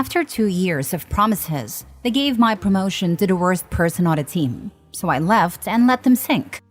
After 2 years of promises, they gave my promotion to the worst person on the team, so I left and let them sink.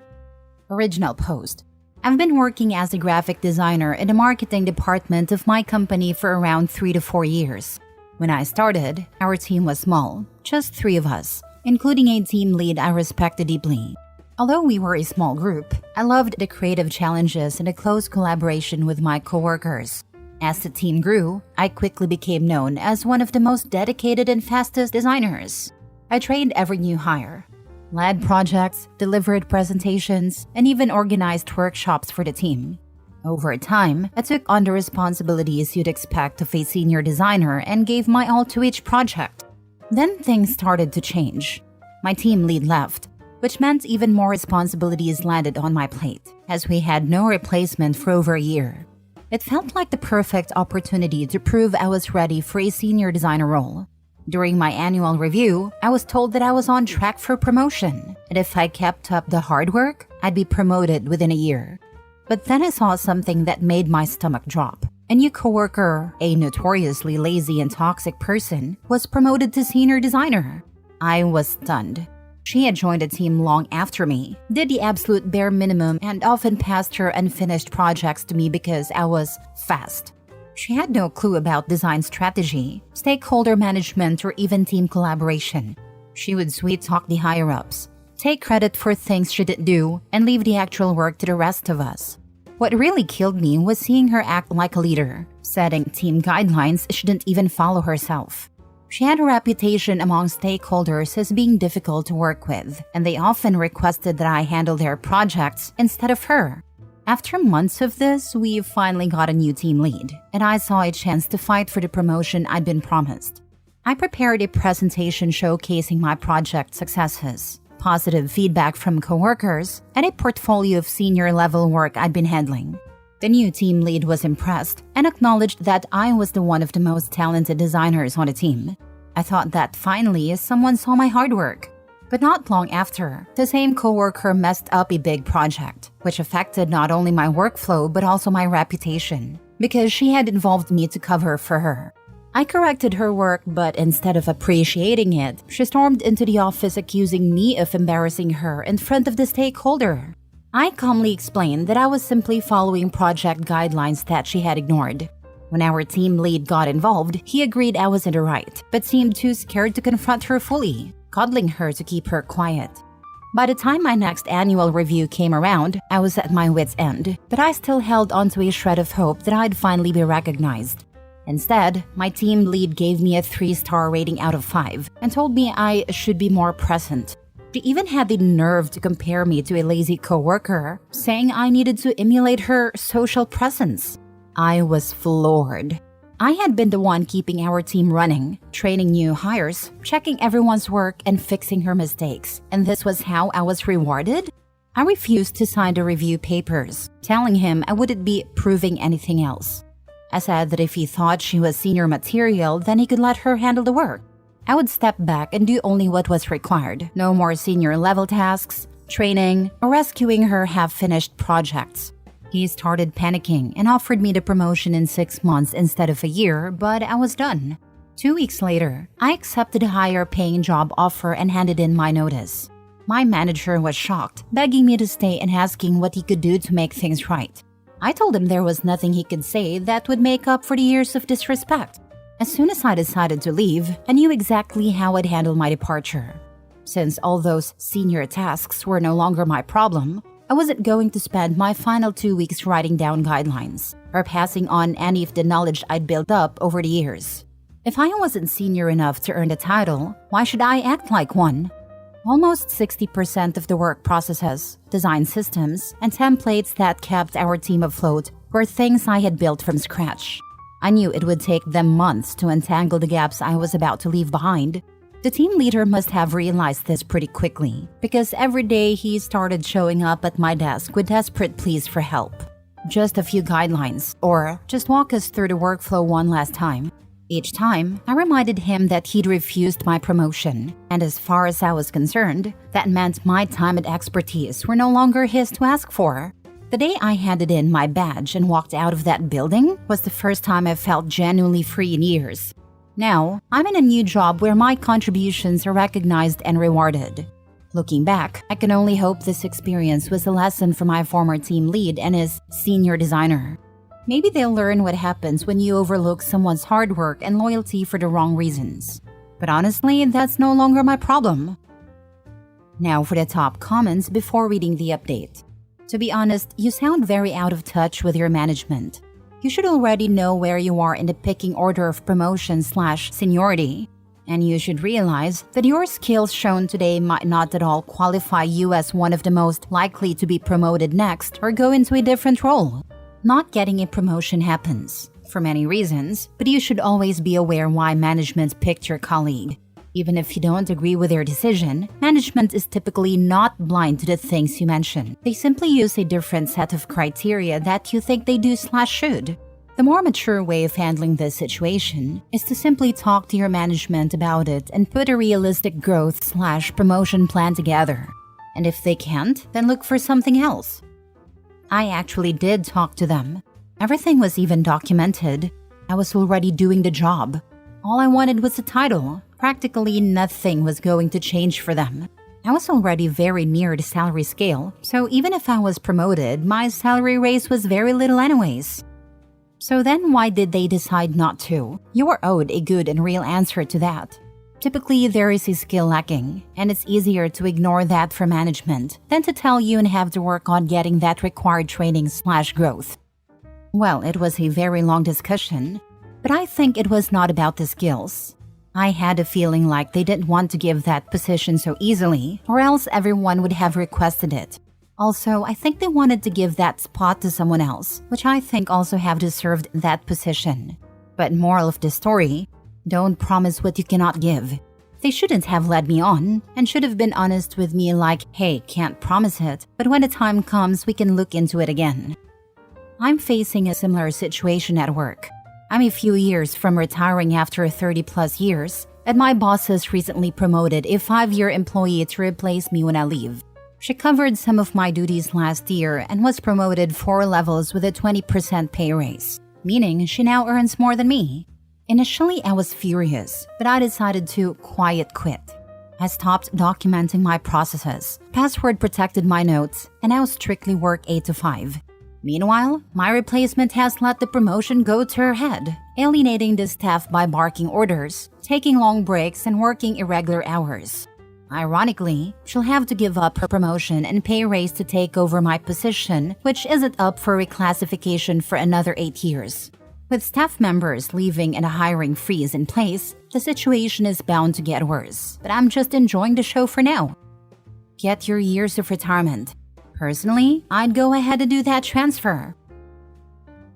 Original post. I've been working as a graphic designer in the marketing department of my company for around 3 to 4 years. When I started, our team was small, just 3 of us, including a team lead I respected deeply. Although we were a small group, I loved the creative challenges and the close collaboration with my coworkers. As the team grew, I quickly became known as one of the most dedicated and fastest designers. I trained every new hire, led projects, delivered presentations, and even organized workshops for the team. Over time, I took on the responsibilities you'd expect of a senior designer and gave my all to each project. Then things started to change. My team lead left, which meant even more responsibilities landed on my plate, as we had no replacement for over a year. It felt like the perfect opportunity to prove I was ready for a senior designer role. During my annual review, I was told that I was on track for promotion, and if I kept up the hard work, I'd be promoted within a year. But then I saw something that made my stomach drop. A new coworker, a notoriously lazy and toxic person, was promoted to senior designer. I was stunned. She had joined the team long after me, did the absolute bare minimum, and often passed her unfinished projects to me because I was fast. She had no clue about design strategy, stakeholder management, or even team collaboration. She would sweet-talk the higher-ups, take credit for things she didn't do, and leave the actual work to the rest of us. What really killed me was seeing her act like a leader, setting team guidelines she didn't even follow herself. She had a reputation among stakeholders as being difficult to work with, and they often requested that I handle their projects instead of her. After months of this, we finally got a new team lead, and I saw a chance to fight for the promotion I'd been promised. I prepared a presentation showcasing my project successes, positive feedback from coworkers, and a portfolio of senior-level work I'd been handling. The new team lead was impressed and acknowledged that I was one of the most talented designers on the team. I thought that finally someone saw my hard work. But not long after, the same coworker messed up a big project, which affected not only my workflow but also my reputation, because she had involved me to cover for her. I corrected her work, but instead of appreciating it, she stormed into the office accusing me of embarrassing her in front of the stakeholder. I calmly explained that I was simply following project guidelines that she had ignored. When our team lead got involved, he agreed I was in the right, but seemed too scared to confront her fully, coddling her to keep her quiet. By the time my next annual review came around, I was at my wit's end, but I still held onto a shred of hope that I'd finally be recognized. Instead, my team lead gave me a 3-star rating out of 5 and told me I should be more present. She even had the nerve to compare me to a lazy coworker, saying I needed to emulate her social presence. I was floored. I had been the one keeping our team running, training new hires, checking everyone's work, and fixing her mistakes, and this was how I was rewarded? I refused to sign the review papers, telling him I wouldn't be proving anything else. I said that if he thought she was senior material, then he could let her handle the work. I would step back and do only what was required. No more senior-level tasks, training, or rescuing her half-finished projects. He started panicking and offered me the promotion in 6 months instead of a year, but I was done. 2 weeks later, I accepted a higher-paying job offer and handed in my notice. My manager was shocked, begging me to stay and asking what he could do to make things right. I told him there was nothing he could say that would make up for the years of disrespect. As soon as I decided to leave, I knew exactly how I'd handle my departure. Since all those senior tasks were no longer my problem, I wasn't going to spend my final 2 weeks writing down guidelines or passing on any of the knowledge I'd built up over the years. If I wasn't senior enough to earn the title, why should I act like one? Almost 60% of the work processes, design systems, and templates that kept our team afloat were things I had built from scratch. I knew it would take them months to untangle the gaps I was about to leave behind. The team leader must have realized this pretty quickly, because every day he started showing up at my desk with desperate pleas for help. Just a few guidelines, or just walk us through the workflow one last time. Each time, I reminded him that he'd refused my promotion, and as far as I was concerned, that meant my time and expertise were no longer his to ask for. The day I handed in my badge and walked out of that building was the first time I felt genuinely free in years. Now, I'm in a new job where my contributions are recognized and rewarded. Looking back, I can only hope this experience was a lesson for my former team lead and his senior designer. Maybe they'll learn what happens when you overlook someone's hard work and loyalty for the wrong reasons. But honestly, that's no longer my problem. Now for the top comments before reading the update. To be honest, you sound very out of touch with your management. You should already know where you are in the pecking order of promotion/seniority. And you should realize that your skills shown today might not at all qualify you as one of the most likely to be promoted next or go into a different role. Not getting a promotion happens, for many reasons, but you should always be aware why management picked your colleague. Even if you don't agree with their decision, management is typically not blind to the things you mention. They simply use a different set of criteria that you think they do/should. The more mature way of handling this situation is to simply talk to your management about it and put a realistic growth/promotion plan together. And if they can't, then look for something else. I actually did talk to them. Everything was even documented. I was already doing the job. All I wanted was a title. Practically nothing was going to change for them. I was already very near the salary scale, so even if I was promoted, my salary raise was very little anyways. So then why did they decide not to? You are owed a good and real answer to that. Typically, there is a skill lacking, and it's easier to ignore that for management than to tell you and have to work on getting that required training/growth. Well, it was a very long discussion, but I think it was not about the skills. I had a feeling like they didn't want to give that position so easily, or else everyone would have requested it. Also, I think they wanted to give that spot to someone else, which I think also have deserved that position. But moral of the story, don't promise what you cannot give. They shouldn't have led me on, and should have been honest with me like, hey, can't promise it, but when the time comes, we can look into it again. I'm facing a similar situation at work. I'm a few years from retiring after 30+ years, and my boss has recently promoted a 5-year employee to replace me when I leave. She covered some of my duties last year and was promoted 4 levels with a 20% pay raise, meaning she now earns more than me. Initially, I was furious, but I decided to quiet quit. I stopped documenting my processes, password protected my notes, and now strictly work 8 to 5. Meanwhile, my replacement has let the promotion go to her head, alienating the staff by barking orders, taking long breaks, and working irregular hours. Ironically, she'll have to give up her promotion and pay raise to take over my position, which isn't up for reclassification for another 8 years. With staff members leaving and a hiring freeze in place, the situation is bound to get worse, but I'm just enjoying the show for now. Get your years of retirement. Personally, I'd go ahead and do that transfer.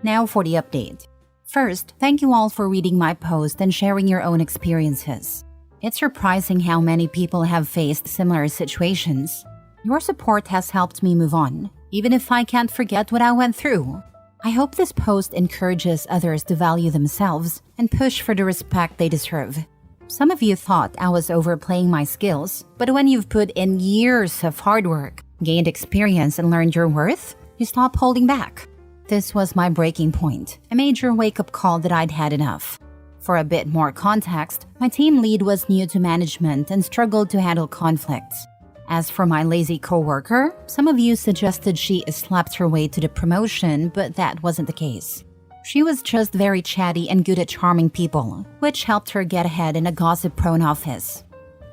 Now for the update. First, thank you all for reading my post and sharing your own experiences. It's surprising how many people have faced similar situations. Your support has helped me move on, even if I can't forget what I went through. I hope this post encourages others to value themselves and push for the respect they deserve. Some of you thought I was overplaying my skills, but when you've put in years of hard work, gained experience, and learned your worth, you stop holding back. This was my breaking point, a major wake-up call that I'd had enough. For a bit more context, my team lead was new to management and struggled to handle conflicts. As for my lazy coworker, some of you suggested she slept her way to the promotion, but that wasn't the case. She was just very chatty and good at charming people, which helped her get ahead in a gossip-prone office.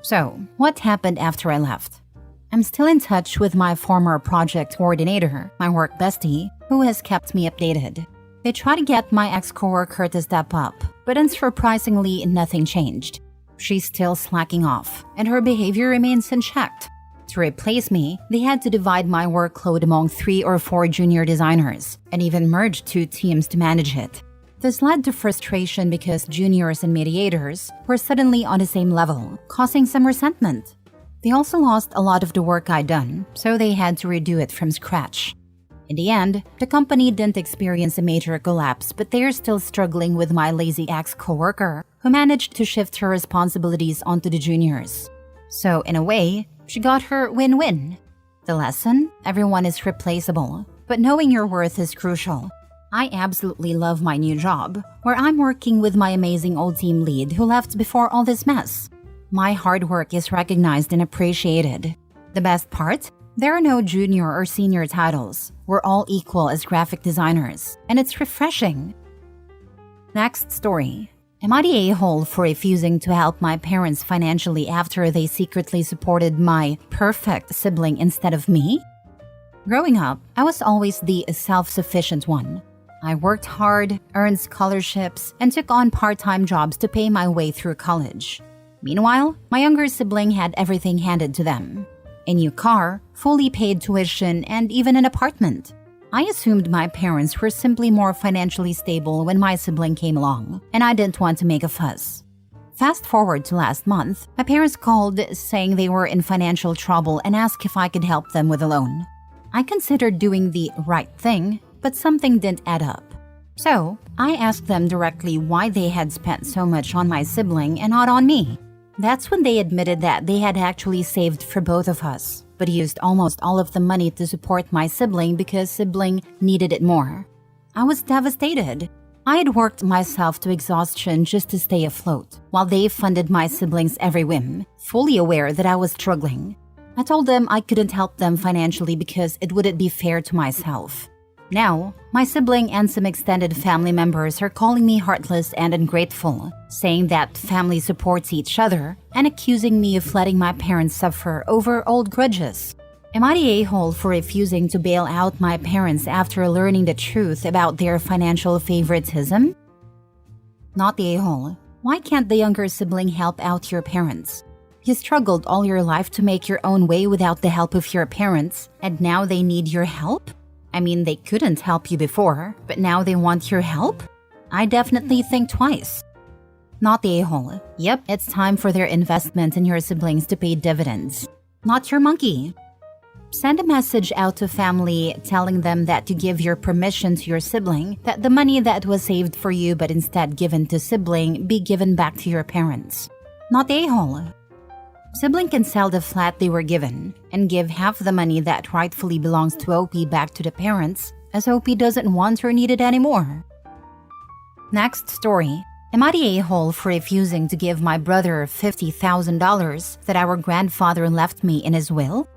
So, what happened after I left? I'm still in touch with my former project coordinator, my work bestie, who has kept me updated. They try to get my ex-coworker to step up, but unsurprisingly, nothing changed. She's still slacking off, and her behavior remains unchecked. To replace me, they had to divide my workload among 3 or 4 junior designers, and even merge 2 teams to manage it. This led to frustration because juniors and mediators were suddenly on the same level, causing some resentment. They also lost a lot of the work I'd done, so they had to redo it from scratch. In the end, the company didn't experience a major collapse, but they're still struggling with my lazy ex-coworker, who managed to shift her responsibilities onto the juniors. So, in a way, she got her win-win. The lesson? Everyone is replaceable, but knowing your worth is crucial. I absolutely love my new job, where I'm working with my amazing old team lead who left before all this mess. My hard work is recognized and appreciated. The best part? There are no junior or senior titles. We're all equal as graphic designers, and it's refreshing. Next story. Am I the a-hole for refusing to help my parents financially after they secretly supported my perfect sibling instead of me? Growing up, I was always the self-sufficient one. I worked hard, earned scholarships, and took on part-time jobs to pay my way through college. Meanwhile, my younger sibling had everything handed to them. A new car, fully paid tuition, and even an apartment. I assumed my parents were simply more financially stable when my sibling came along, and I didn't want to make a fuss. Fast forward to last month, my parents called saying they were in financial trouble and asked if I could help them with a loan. I considered doing the right thing, but something didn't add up. So, I asked them directly why they had spent so much on my sibling and not on me. That's when they admitted that they had actually saved for both of us, but used almost all of the money to support my sibling because sibling needed it more. I was devastated. I had worked myself to exhaustion just to stay afloat, while they funded my sibling's every whim, fully aware that I was struggling. I told them I couldn't help them financially because it wouldn't be fair to myself. Now, my sibling and some extended family members are calling me heartless and ungrateful, saying that family supports each other, and accusing me of letting my parents suffer over old grudges. Am I the a-hole for refusing to bail out my parents after learning the truth about their financial favoritism? Not the a-hole. Why can't the younger sibling help out your parents? You struggled all your life to make your own way without the help of your parents, and now they need your help? I mean, they couldn't help you before, but now they want your help? I definitely think twice. Not the a-hole. Yep, it's time for their investment in your siblings to pay dividends. Not your monkey. Send a message out to family telling them that you give your permission to your sibling that the money that was saved for you but instead given to sibling be given back to your parents. Not the a-hole. Sibling can sell the flat they were given and give half the money that rightfully belongs to OP back to the parents, as OP doesn't want or need it anymore. Next story. Am I the a-hole for refusing to give my brother $50,000 that our grandfather left me in his will?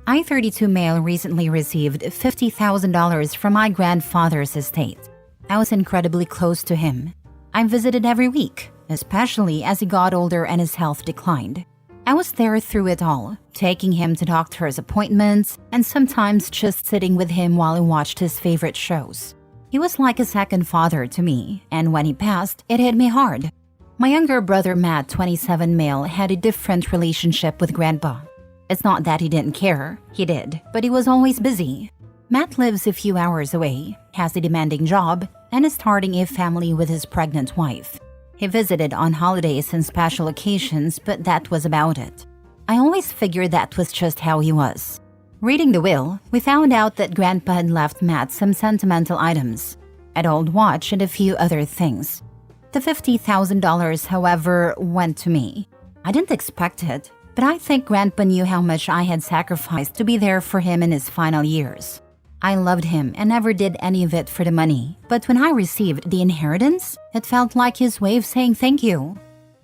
I-32 male recently received $50,000 from my grandfather's estate. I was incredibly close to him. I visited every week, especially as he got older and his health declined. I was there through it all, taking him to doctor's appointments and sometimes just sitting with him while he watched his favorite shows. He was like a second father to me, and when he passed, it hit me hard. My younger brother Matt, 27 male, had a different relationship with Grandpa. It's not that he didn't care, he did, but he was always busy. Matt lives a few hours away, has a demanding job, and is starting a family with his pregnant wife. He visited on holidays and special occasions, but that was about it. I always figured that was just how he was. Reading the will, we found out that Grandpa had left Matt some sentimental items, an old watch and a few other things. The $50,000, however, went to me. I didn't expect it, but I think Grandpa knew how much I had sacrificed to be there for him in his final years. I loved him and never did any of it for the money, but when I received the inheritance, it felt like his way of saying thank you.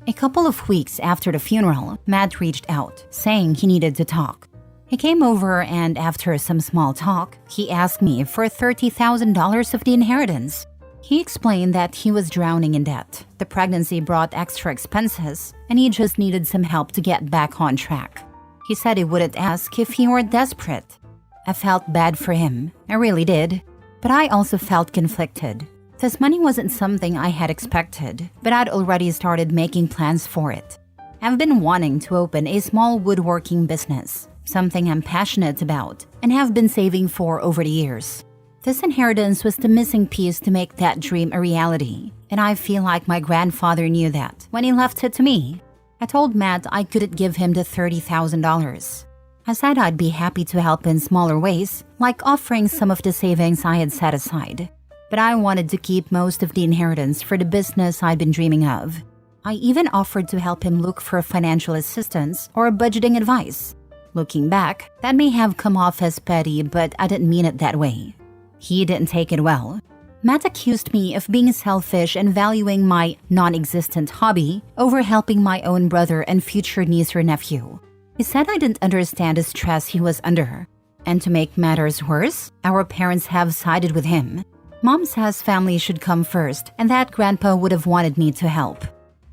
A couple of weeks after the funeral, Matt reached out, saying he needed to talk. He came over and after some small talk, he asked me for $30,000 of the inheritance. He explained that he was drowning in debt. The pregnancy brought extra expenses, and he just needed some help to get back on track. He said he wouldn't ask if he were desperate. I felt bad for him, I really did, but I also felt conflicted. This money wasn't something I had expected, but I'd already started making plans for it. I've been wanting to open a small woodworking business, something I'm passionate about, and have been saving for over the years. This inheritance was the missing piece to make that dream a reality, and I feel like my grandfather knew that when he left it to me. I told Matt I couldn't give him the $30,000. I said I'd be happy to help in smaller ways, like offering some of the savings I had set aside. But I wanted to keep most of the inheritance for the business I'd been dreaming of. I even offered to help him look for financial assistance or budgeting advice. Looking back, that may have come off as petty, but I didn't mean it that way. He didn't take it well. Matt accused me of being selfish and valuing my non-existent hobby over helping my own brother and future niece or nephew. He said I didn't understand the stress he was under. And to make matters worse, our parents have sided with him. Mom says family should come first and that Grandpa would have wanted me to help.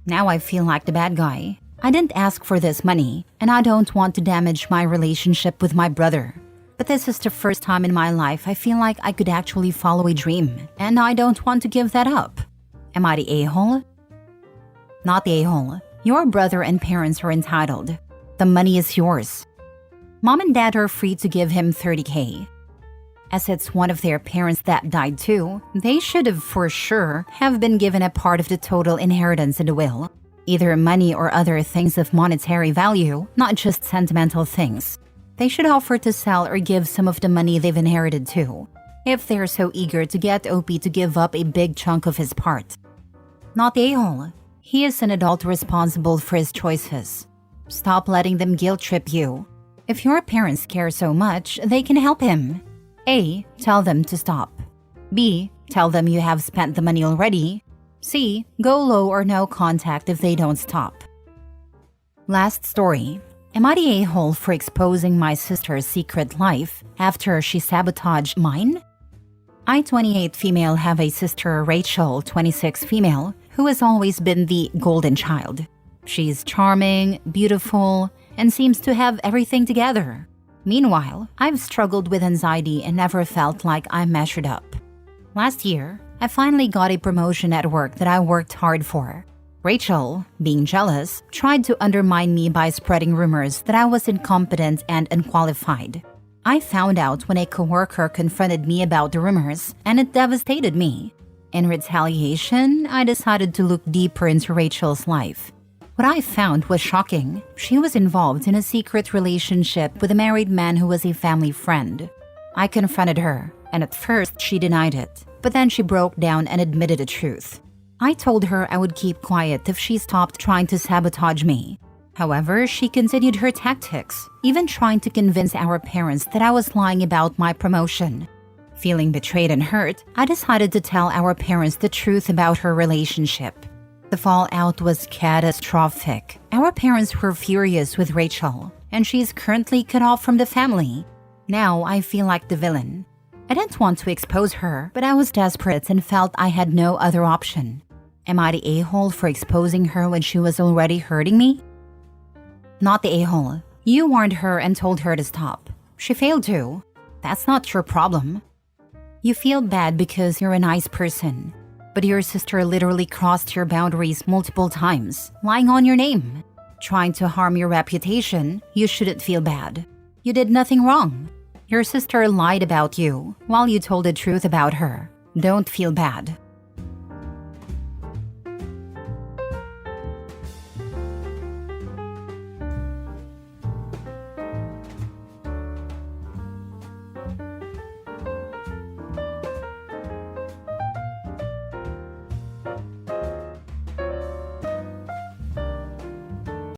Now I feel like the bad guy. I didn't ask for this money, and I don't want to damage my relationship with my brother. But this is the first time in my life I feel like I could actually follow a dream, and I don't want to give that up. Am I the a-hole? Not the a-hole. Your brother and parents are entitled. The money is yours. Mom and Dad are free to give him $30,000. As it's one of their parents that died too, they should have for sure have been given a part of the total inheritance in the will. Either money or other things of monetary value, not just sentimental things. They should offer to sell or give some of the money they've inherited too, if they're so eager to get OP to give up a big chunk of his part. Not the a-hole. He is an adult responsible for his choices. Stop letting them guilt trip you. If your parents care so much, they can help him. A. Tell them to stop. B. Tell them you have spent the money already. C. Go low or no contact if they don't stop. Last story. Am I the a-hole for exposing my sister's secret life after she sabotaged mine? I, 28 female, have a sister, Rachel, 26 female, who has always been the golden child. She's charming, beautiful, and seems to have everything together. Meanwhile, I've struggled with anxiety and never felt like I measured up. Last year, I finally got a promotion at work that I worked hard for. Rachel, being jealous, tried to undermine me by spreading rumors that I was incompetent and unqualified. I found out when a coworker confronted me about the rumors, and it devastated me. In retaliation, I decided to look deeper into Rachel's life. What I found was shocking. She was involved in a secret relationship with a married man who was a family friend. I confronted her, and at first she denied it, but then she broke down and admitted the truth. I told her I would keep quiet if she stopped trying to sabotage me. However, she continued her tactics, even trying to convince our parents that I was lying about my promotion. Feeling betrayed and hurt, I decided to tell our parents the truth about her relationship. The fallout was catastrophic. Our parents were furious with Rachel, and she's currently cut off from the family. Now I feel like the villain. I didn't want to expose her, but I was desperate and felt I had no other option. Am I the a-hole for exposing her when she was already hurting me? Not the a-hole. You warned her and told her to stop. She failed to. That's not your problem. You feel bad because you're a nice person. But your sister literally crossed your boundaries multiple times, lying on your name. Trying to harm your reputation, you shouldn't feel bad. You did nothing wrong. Your sister lied about you while you told the truth about her. Don't feel bad.